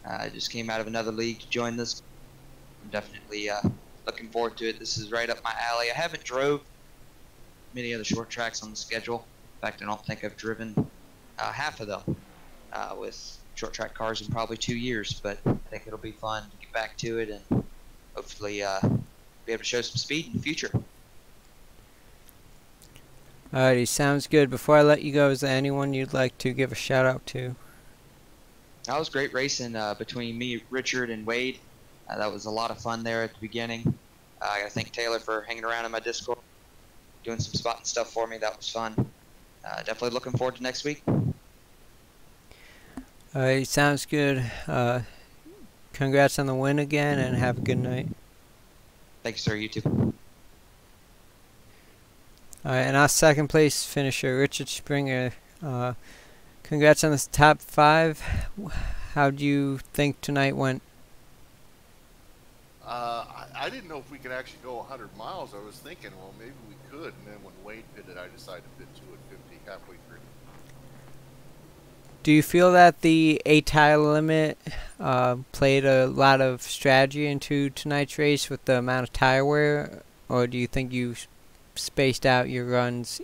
I just came out of another league to join this. I'm definitely looking forward to it. This is right up my alley. I haven't drove many other short tracks on the schedule. In fact, I don't think I've driven half of them with short track cars in probably 2 years, but I think it'll be fun to get back to it and hopefully be able to show some speed in the future. Alrighty, sounds good. Before I let you go, is there anyone you'd like to give a shout out to? That was great racing between me, Richard, and Wade. That was a lot of fun there at the beginning. I gotta thank Taylor for hanging around in my Discord, doing some spotting stuff for me. That was fun. Definitely looking forward to next week. Alright, sounds good. Congrats on the win again, and have a good night. Thank you, sir. You too. Alright, and our second place finisher, Richard Springer. Congrats on this top 5. How do you think tonight went? I didn't know if we could actually go 100 miles. I was thinking, well, maybe we could. And then when Wade pitted, I decided to pit 2 at 50 halfway through. Do you feel that the 8-tire limit played a lot of strategy into tonight's race with the amount of tire wear? Or do you think you spaced out your runs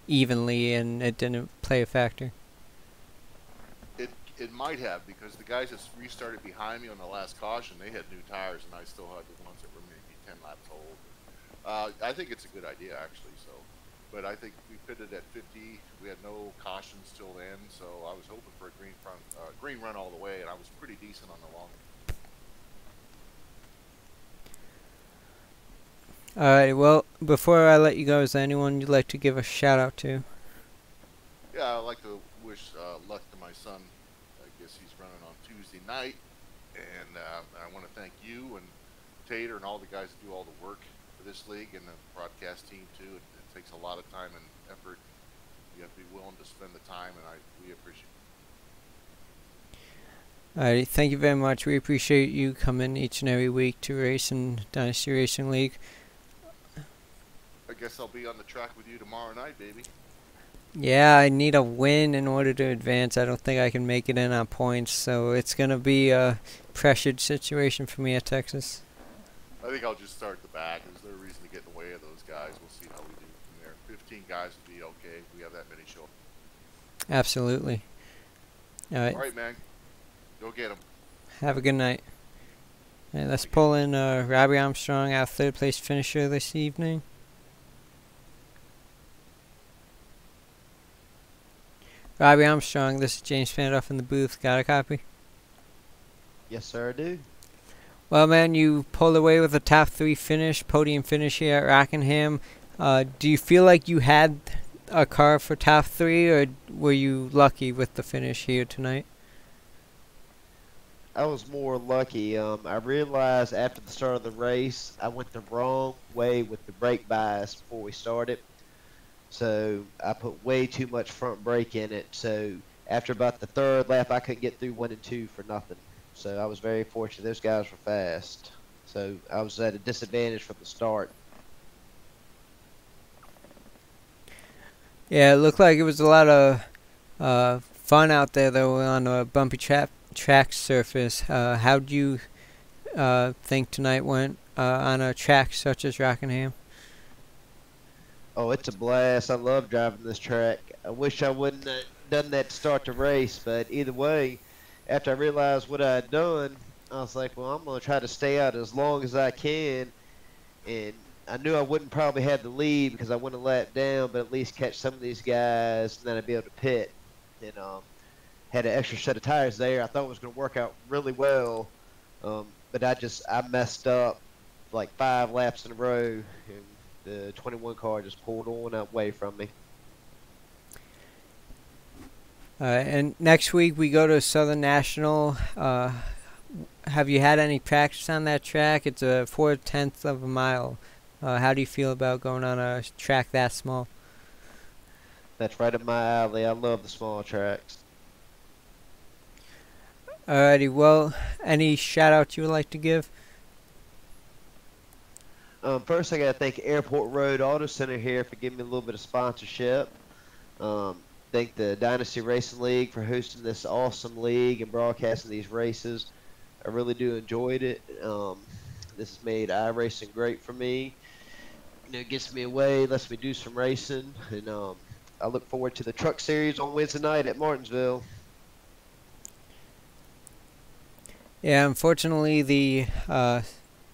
evenly and it didn't play a factor? It might have, because the guys that restarted behind me on the last caution, they had new tires, and I still had the ones that were maybe 10 laps old. I think it's a good idea, actually. So, but I think we pitted at 50. We had no cautions till then, so I was hoping for a green run all the way, and I was pretty decent on the long. Alright, well, before I let you go, is there anyone you'd like to give a shout out to? Yeah, I'd like to wish luck to my son. I guess he's running on Tuesday night, and I want to thank you and Tater and all the guys that do all the work for this league, and the broadcast team too. It takes a lot of time and effort. You have to be willing to spend the time, and we appreciate it. Alright, thank you very much. We appreciate you coming each and every week to race in Dynasty Racing League. I guess I'll be on the track with you tomorrow night, baby. Yeah, I need a win in order to advance. I don't think I can make it in on points, so it's going to be a pressured situation for me at Texas. I think I'll just start at the back. There's no reason to get in the way of those guys. We'll see how we do from there. 15 guys would be okay if we have that many show up. Absolutely. Alright. All right, man. Go get them. Have a good night. And let's pull in Robbie Armstrong, our 3rd place finisher this evening. Robbie Armstrong, this is James Fandoff in the booth. Got a copy? Yes, sir, I do. Well, man, you pulled away with a top 3 finish, podium finish here at Rockingham. Do you feel like you had a car for top 3, or were you lucky with the finish here tonight? I was more lucky. I realized after the start of the race, I went the wrong way with the brake bias before we started. So I put way too much front brake in it. So after about the 3rd lap, I couldn't get through 1 and 2 for nothing. So I was very fortunate. Those guys were fast. So I was at a disadvantage from the start. Yeah, it looked like it was a lot of fun out there, though, on a bumpy track surface. How do you think tonight went on a track such as Rockingham? Oh, it's a blast. I love driving this track. I wish I wouldn't have done that to start the race, but either way, after I realized what I had done, I was like, well, I'm going to try to stay out as long as I can. And I knew I wouldn't probably have the lead because I went a lap down, but at least catch some of these guys and then I'd be able to pit. And had an extra set of tires there. I thought it was going to work out really well, but I messed up like 5 laps in a row, and the 21 car just pulled on away from me. And next week we go to Southern National. Have you had any practice on that track? It's a 4/10 of a mile. How do you feel about going on a track that small? That's right up my alley. I love the small tracks. Alrighty, well, any shout outs you would like to give? First, I got to thank Airport Road Auto Center here for giving me a little bit of sponsorship. Thank the Dynasty Racing League for hosting this awesome league and broadcasting these races. I really do enjoyed it. This has made iRacing great for me. It gets me away, lets me do some racing, and I look forward to the truck series on Wednesday night at Martinsville. Yeah, unfortunately, the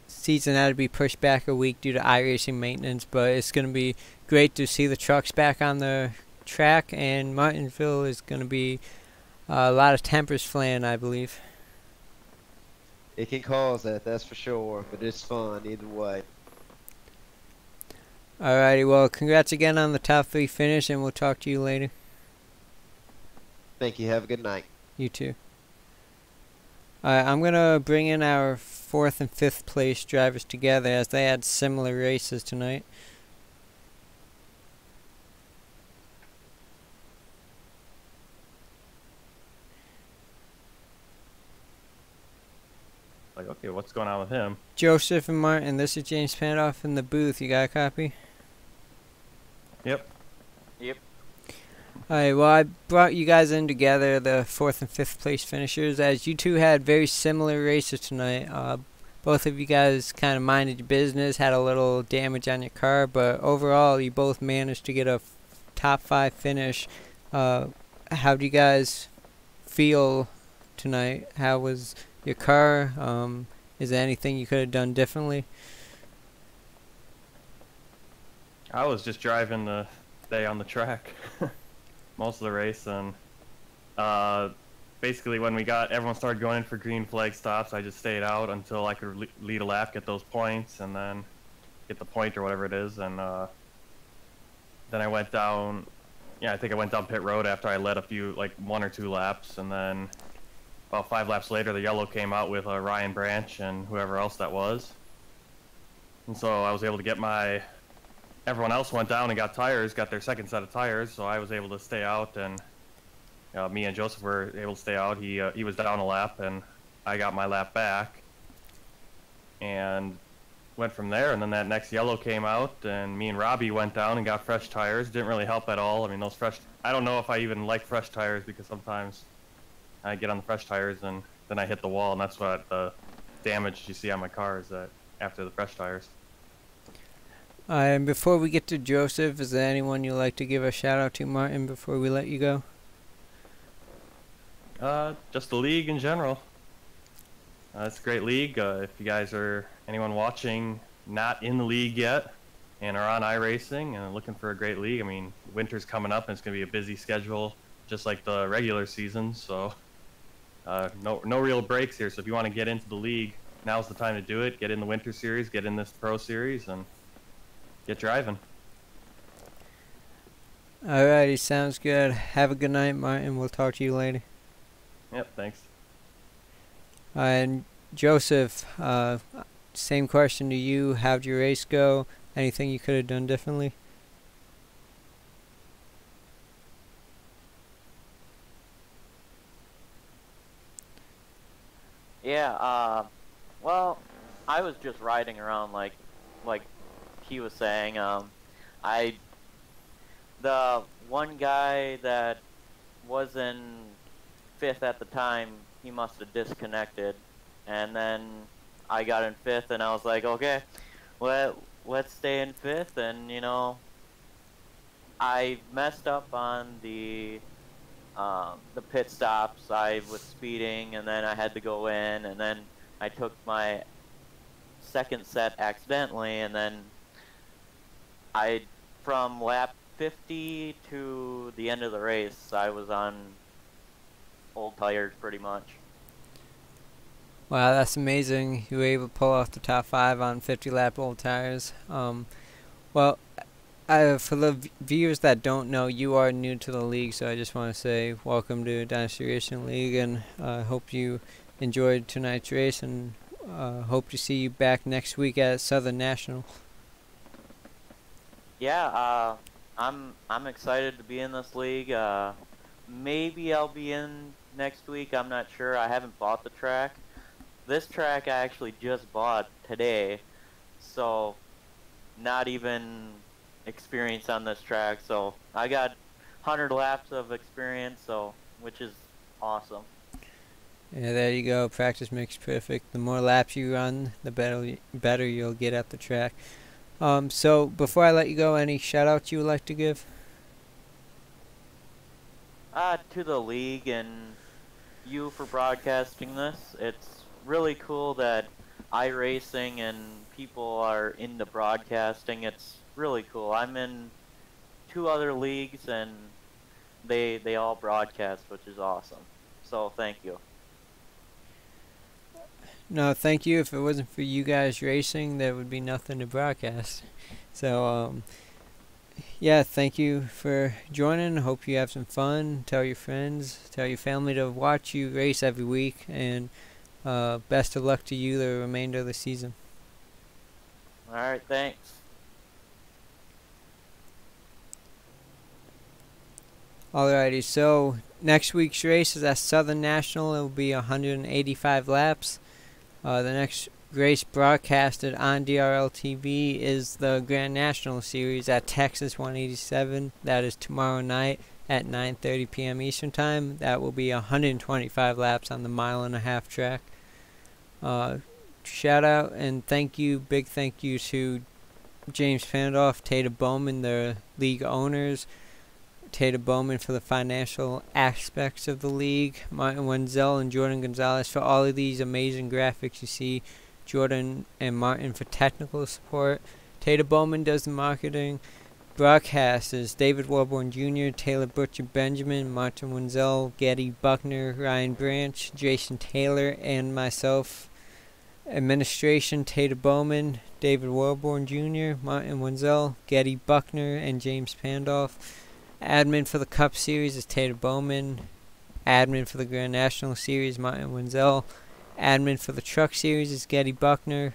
season had to be pushed back a week due to iRacing maintenance, but it's going to be great to see the trucks back on the track, and Martinsville is going to be a lot of tempers flaying, I believe. It can cause that, that's for sure, but it's fun either way. Alrighty, well, congrats again on the top 3 finish, and we'll talk to you later. Thank you. Have a good night. You too. Alright, I'm going to bring in our 4th and 5th place drivers together as they had similar races tonight. Like, okay, what's going on with him? Joseph and Martin, this is James Pantoff in the booth. You got a copy? Yep. Alright, well, I brought you guys in together, the 4th and 5th place finishers, as you two had very similar races tonight. Both of you guys kind of minded your business, had a little damage on your car, but overall, you both managed to get a top 5 finish. How do you guys feel tonight? How was your car? Is there anything you could have done differently? I was just driving the day on the track most of the race, and basically when everyone started going in for green flag stops, I just stayed out until I could lead a lap, get those points, and then get the point or whatever it is, and then I went down. Yeah, I think I went down pit road after I led a few, like 1 or 2 laps, and then about 5 laps later, the yellow came out with Ryan Branch and whoever else that was. And so I was able to get everyone else went down and got their second set of tires, so I was able to stay out, and me and Joseph were able to stay out. He was down a lap, and I got my lap back, and went from there. And then that next yellow came out, and me and Robbie went down and got fresh tires. Didn't really help at all. I mean, I don't know if I even like fresh tires, because sometimes I get on the fresh tires and then I hit the wall, and that's what the damage you see on my car is that after the fresh tires. And before we get to Joseph, is there anyone you'd like to give a shout out to, Martin, before we let you go? Just the league in general. It's a great league. If you guys anyone watching not in the league yet and are on iRacing and looking for a great league, I mean, winter's coming up and it's going to be a busy schedule just like the regular season, so no real breaks here. So if you want to get into the league, now's the time to do it. Get in the winter series, get in this pro series, and get driving. Alrighty, sounds good. Have a good night, Martin. We'll talk to you later. Yep, thanks. And Joseph, same question to you. How'd your race go? Anything you could have done differently? Yeah, well, I was just riding around like he was saying. The one guy that was in 5th at the time, he must have disconnected, and then I got in 5th, and I was like, okay, let's stay in 5th, and I messed up on the pit stops. I was speeding, and then I had to go in, and then I took my second set accidentally, and then from lap 50 to the end of the race, I was on old tires pretty much. Wow, that's amazing. You were able to pull off the top 5 on 50-lap old tires. Well, for the viewers that don't know, you are new to the league, so I just want to say welcome to Dynasty Racing League, and I hope you enjoyed tonight's race, and hope to see you back next week at Southern National. Yeah, I'm excited to be in this league. Maybe I'll be in next week. I'm not sure. I haven't bought the track. This track I actually just bought today, so not even experience on this track. So I got 100 laps of experience, so which is awesome. Yeah, there you go. Practice makes perfect. The more laps you run, the better you'll get at the track. So before I let you go, any shout outs you would like to give? To the league and you for broadcasting this. It's really cool that iRacing and people are into broadcasting. It's really cool. I'm in 2 other leagues and they all broadcast, which is awesome. So thank you. No, thank you. If it wasn't for you guys racing, there would be nothing to broadcast. So, yeah, thank you for joining. Hope you have some fun. Tell your friends, tell your family to watch you race every week. And best of luck to you the remainder of the season. Alright, thanks. Alrighty, so next week's race is at Southern National. It will be 185 laps. The next race broadcasted on DRL TV is the Grand National Series at Texas 187. That is tomorrow night at 9:30 p.m. Eastern Time. That will be 125 laps on the 1.5-mile track. Shout out and thank you, big thank you to James Pandoff, Tater Bowman, the league owners, Tater Bowman for the financial aspects of the league, Martin Wenzel and Jordan Gonzalez for all of these amazing graphics you see, Jordan and Martin for technical support, Tater Bowman does the marketing, broadcasters David Warborn Jr., Taylor Butcher Benjamin, Martin Wenzel, Getty Buckner, Ryan Branch, Jason Taylor, and myself. Administration Tater Bowman, David Warborn Jr., Martin Wenzel, Getty Buckner, and James Pandoff. Admin for the Cup Series is Tater Bowman. Admin for the Grand National Series, Martin Wenzel. Admin for the Truck Series is Getty Buckner.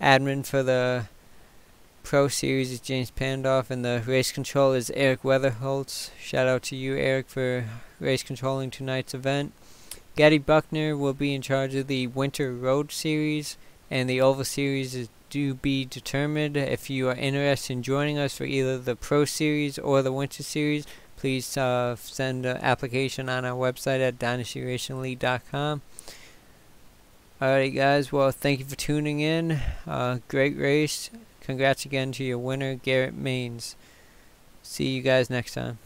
Admin for the Pro Series is James Pandoff. And the race control is Eric Weatherholtz. Shout out to you, Eric, for race controlling tonight's event. Getty Buckner will be in charge of the Winter Road Series. And the Oval Series is to be determined. If you are interested in joining us for either the Pro Series or the Winter Series, please send an application on our website at dynastyracingleague.com. Alrighty guys, well thank you for tuning in. Great race. Congrats again to your winner, Garrett Maines. See you guys next time.